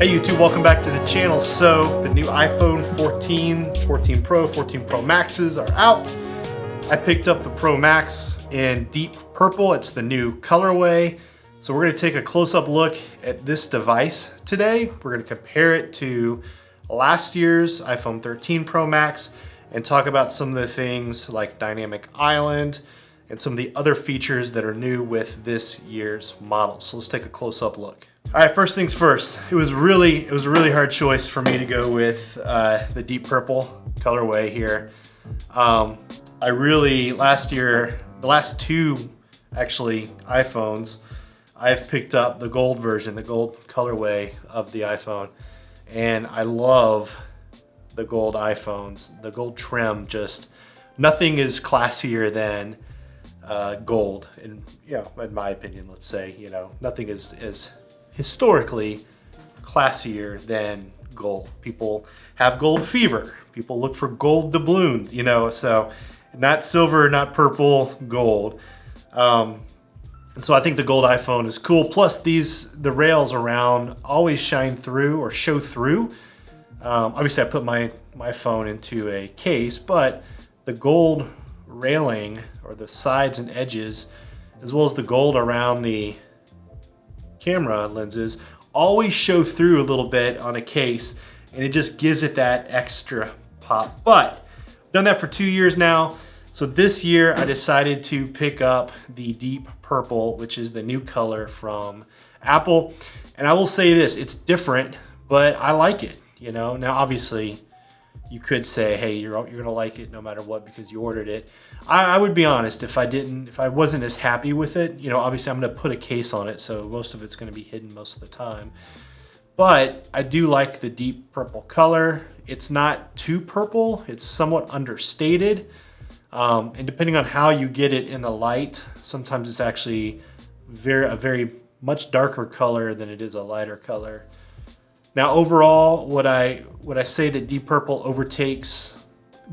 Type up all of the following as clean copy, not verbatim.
Hey YouTube, welcome back to the channel. So the new iPhone 14, 14 Pro, 14 Pro Maxes are out. I picked up the Pro Max in deep purple. It's the new colorway. So we're gonna take a close-up look at this device today. We're gonna compare it to last year's iPhone 13 Pro Max and talk about some of the things like Dynamic Island and some of the other features that are new with this year's model. So let's take a close-up look. All right, first things first. It was a really hard choice for me to go with the deep purple colorway here. Last year, the last two actually iPhones, I've picked up the gold version, the gold colorway of the iPhone, and I love the gold iPhones. The gold trim, just nothing is classier than gold, in my opinion. Let's say, nothing is historically classier than gold. People have gold fever. People look for gold doubloons, so not silver, not purple, gold. So I think the gold iPhone is cool. Plus the rails around always shine through or show through. Obviously I put my phone into a case, but the gold railing or the sides and edges, as well as the gold around the camera lenses, always show through a little bit on a case, and it just gives it that extra pop. But I've done that for 2 years now. So this year I decided to pick up the deep purple, which is the new color from Apple. And I will say this, it's different, but I like it. Now obviously you could say, hey, you're gonna like it no matter what because you ordered it. I would be honest, if I wasn't as happy with it, obviously I'm gonna put a case on it, so most of it's gonna be hidden most of the time. But I do like the deep purple color. It's not too purple, it's somewhat understated. And depending on how you get it in the light, sometimes it's actually a very much darker color than it is a lighter color. Now overall, would I say that deep purple overtakes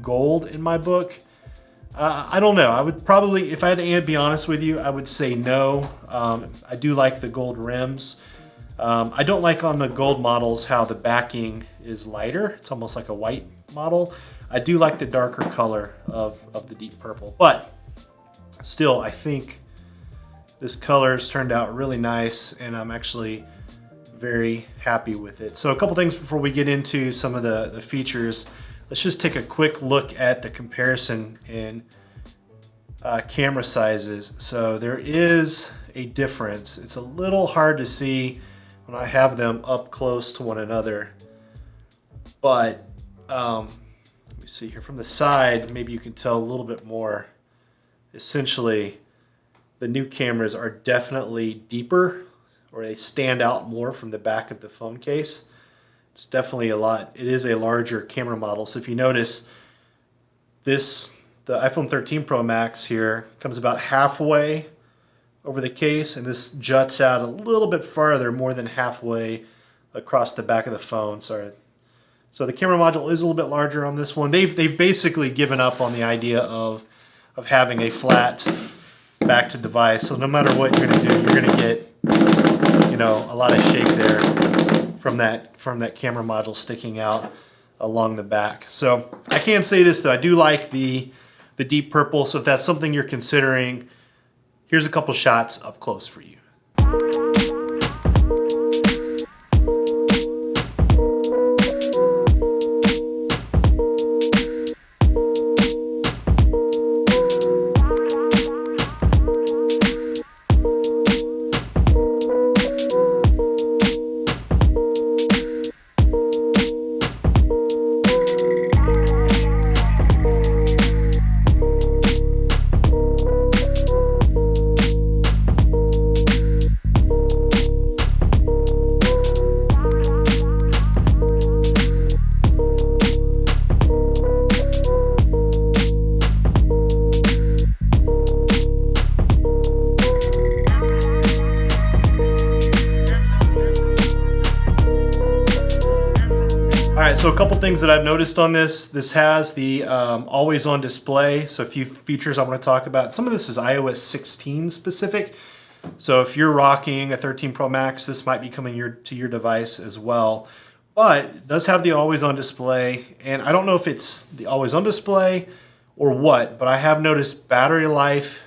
gold in my book? I don't know. I would probably, if I had to be honest with you, I would say no. I do like the gold rims. I don't like on the gold models how the backing is lighter. It's almost like a white model. I do like the darker color of the deep purple, but still I think this color has turned out really nice and I'm actually very happy with it. So a couple things before we get into some of the features. Let's just take a quick look at the comparison in camera sizes. So there is a difference. It's a little hard to see when I have them up close to one another, but let me see here from the side, maybe you can tell a little bit more. Essentially, the new cameras are definitely deeper, or they stand out more from the back of the phone case. It's definitely it is a larger camera model. So if you notice, the iPhone 13 Pro Max here comes about halfway over the case, and this juts out a little bit farther, more than halfway across the back of the phone. Sorry. So the camera module is a little bit larger on this one. They've basically given up on the idea of having a flat back to device. So no matter what you're gonna do, you're gonna get a lot of shape there from that camera module sticking out along the back. So I can say this though, I do like the deep purple. So if that's something you're considering, here's a couple shots up close for you. Alright, so a couple things that I've noticed on this. This has the always on display, so a few features I want to talk about. Some of this is iOS 16 specific. So if you're rocking a 13 Pro Max, this might be coming to your device as well. But it does have the always on display, and I don't know if it's the always on display or what, but I have noticed battery life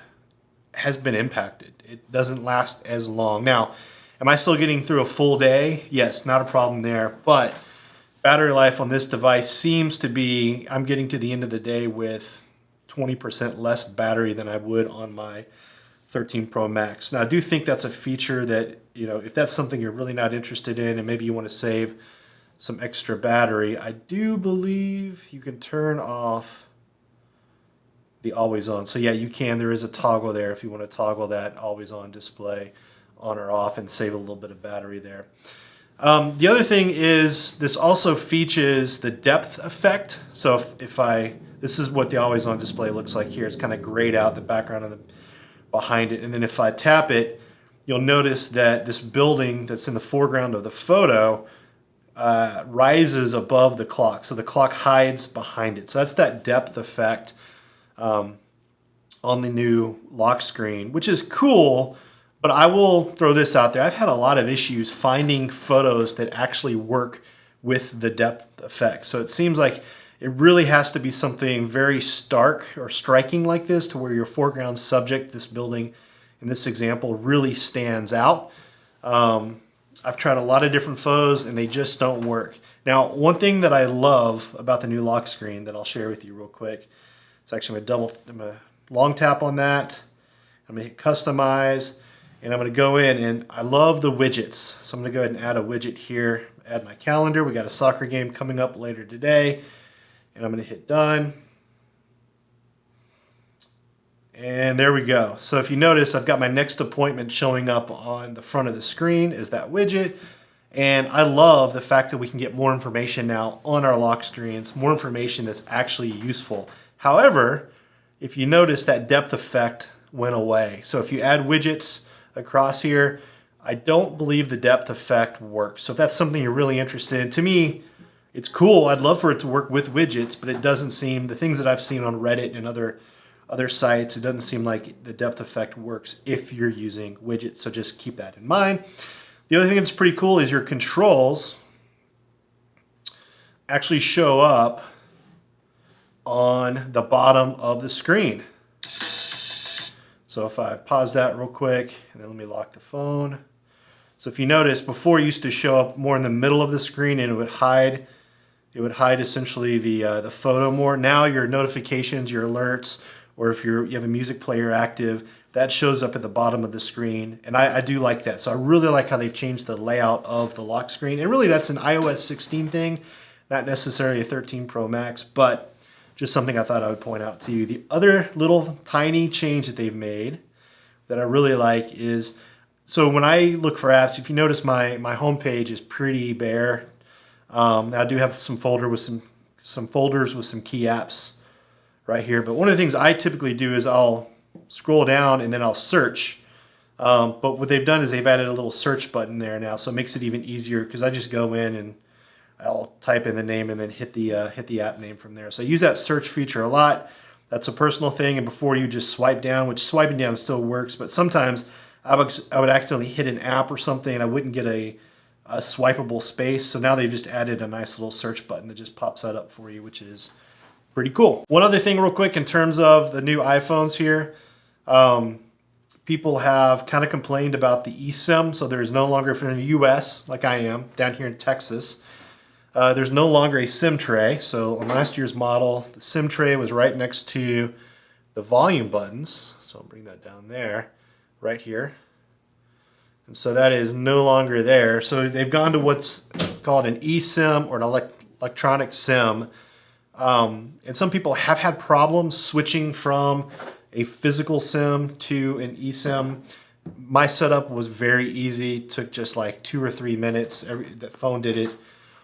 has been impacted. It doesn't last as long. Now, am I still getting through a full day? Yes, not a problem there, but battery life on this device seems to be, I'm getting to the end of the day with 20% less battery than I would on my 13 Pro Max. Now, I do think that's a feature that, you know, if that's something you're really not interested in and maybe you want to save some extra battery, I do believe you can turn off the always on. So yeah, you can. There is a toggle there if you want to toggle that always on display on or off and save a little bit of battery there. The other thing is this also features the depth effect. So this is what the always on display looks like here. It's kind of grayed out the background of behind it. And then if I tap it, you'll notice that this building that's in the foreground of the photo rises above the clock. So the clock hides behind it. So that's that depth effect on the new lock screen, which is cool. But I will throw this out there. I've had a lot of issues finding photos that actually work with the depth effect. So it seems like it really has to be something very stark or striking like this to where your foreground subject, this building in this example, really stands out. I've tried a lot of different photos and they just don't work. Now, one thing that I love about the new lock screen that I'll share with you real quick, it's actually I'm gonna long tap on that. I'm gonna hit customize and I'm gonna go in and I love the widgets. So I'm gonna go ahead and add a widget here, add my calendar. We got a soccer game coming up later today and I'm gonna hit done. And there we go. So if you notice, I've got my next appointment showing up on the front of the screen is that widget. And I love the fact that we can get more information now on our lock screens, more information that's actually useful. However, if you notice that depth effect went away. So if you add widgets across here, I don't believe the depth effect works. So if that's something you're really interested in, to me, it's cool. I'd love for it to work with widgets, but it doesn't seem, the things that I've seen on Reddit and other sites, it doesn't seem like the depth effect works if you're using widgets, so just keep that in mind. The other thing that's pretty cool is your controls actually show up on the bottom of the screen. So if I pause that real quick, and then let me lock the phone. So if you notice, before it used to show up more in the middle of the screen and it would hide essentially the photo more. Now your notifications, your alerts, or if you have a music player active, that shows up at the bottom of the screen. And I do like that. So I really like how they've changed the layout of the lock screen. And really that's an iOS 16 thing, not necessarily a 13 Pro Max, but just something I thought I would point out to you. The other little tiny change that they've made that I really like is, so when I look for apps, if you notice my homepage is pretty bare. I do have some folders with some key apps right here. But one of the things I typically do is I'll scroll down and then I'll search. But what they've done is they've added a little search button there now, so it makes it even easier because I just go in and I'll type in the name and then hit the app name from there. So I use that search feature a lot. That's a personal thing. And before you just swipe down, which swiping down still works, but sometimes I would accidentally hit an app or something and I wouldn't get a swipeable space. So now they've just added a nice little search button that just pops that up for you, which is pretty cool. One other thing real quick in terms of the new iPhones here, people have kind of complained about the eSIM. So there's no longer, from the US, like I am, down here in Texas, there's no longer a SIM tray. So on last year's model, the SIM tray was right next to the volume buttons. So I'll bring that down there, right here. And so that is no longer there. So they've gone to what's called an eSIM or an electronic SIM. And some people have had problems switching from a physical SIM to an eSIM. My setup was very easy. It took just like 2 or 3 minutes. The phone did it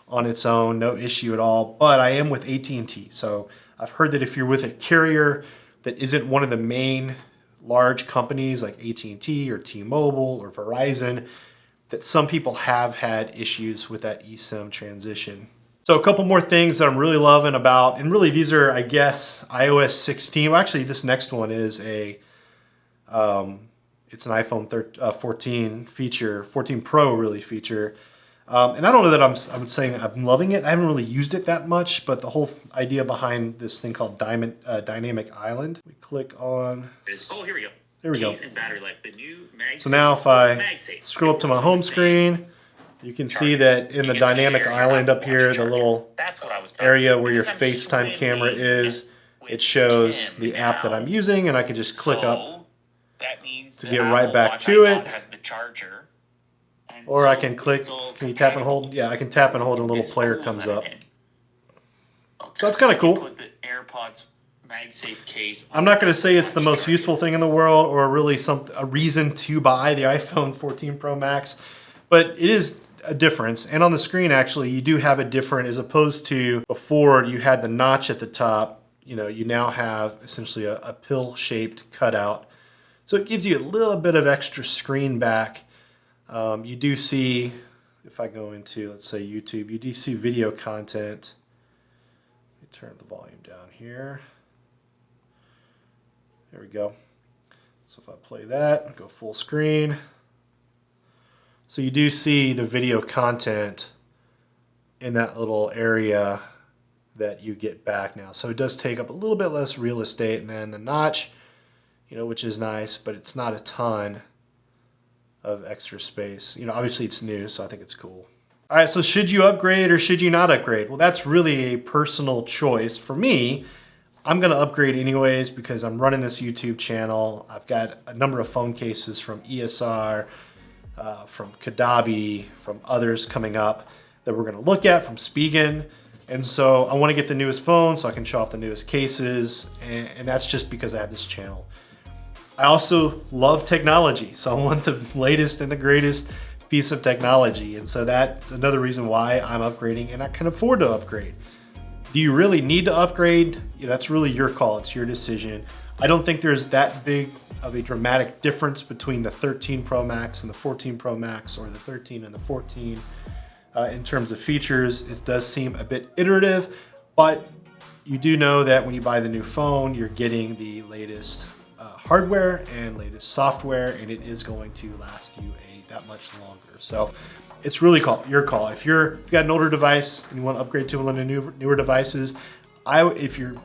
on its own, no issue at all. But I am with AT&T. So I've heard that if you're with a carrier that isn't one of the main large companies like AT&T or T-Mobile or Verizon, that some people have had issues with that eSIM transition. So a couple more things that I'm really loving about, and really these are, I guess, iOS 16. Well, actually, this next one is a it's an iPhone 14 feature, 14 Pro really feature. And I don't know that I'm saying I'm loving it. I haven't really used it that much, but the whole idea behind this thing called Dynamic Island. We click on. Oh, here we go. There we go. Case and battery life. The new So now if I scroll up to my home screen, you can see that in the Dynamic Island up here, the little area where your FaceTime camera is, it shows the app that I'm using, and I can just click up to get right back to it. Or I can click, can you tap and hold? Yeah, I can tap and hold and a little player comes up. So that's kind of cool. I'm not going to say it's the most useful thing in the world or really a reason to buy the iPhone 14 Pro Max, but it is a difference. And on the screen, actually, you do have a different, as opposed to before you had the notch at the top, you know, you now have essentially a pill-shaped cutout. So it gives you a little bit of extra screen back. You do see, if I go into, let's say, YouTube, you do see video content. Let me turn the volume down here. There we go. So if I play that, go full screen. So you do see the video content in that little area that you get back now. So it does take up a little bit less real estate, and then the notch, you know, which is nice, but it's not a ton of extra space. You know, obviously it's new, so I think it's cool. All right, so should you upgrade or should you not upgrade? Well, that's really a personal choice. For me, I'm gonna upgrade anyways because I'm running this YouTube channel. I've got a number of phone cases from ESR, from Kadabi, from others coming up that we're gonna look at, from Spigen. And so I wanna get the newest phone so I can show off the newest cases, and that's just because I have this channel. I also love technology, so I want the latest and the greatest piece of technology. And so that's another reason why I'm upgrading, and I can afford to upgrade. Do you really need to upgrade? You know, that's really your call, it's your decision. I don't think there's that big of a dramatic difference between the 13 Pro Max and the 14 Pro Max, or the 13 and the 14 in terms of features. It does seem a bit iterative, but you do know that when you buy the new phone, you're getting the latest hardware and latest software, and it is going to last you that much longer. So it's really your call. If you've got an older device and you want to upgrade to one of the newer devices, if you're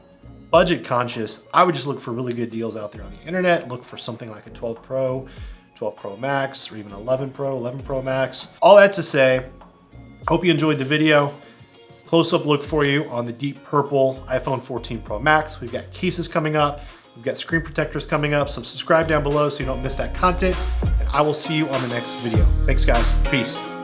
budget conscious, I would just look for really good deals out there on the internet. Look for something like a 12 Pro, 12 Pro Max, or even 11 Pro, 11 Pro Max. All that to say, hope you enjoyed the video. Close-up look for you on the deep purple iPhone 14 Pro Max. We've got cases coming up. We've got screen protectors coming up, so subscribe down below so you don't miss that content, and I will see you on the next video. Thanks, guys. Peace.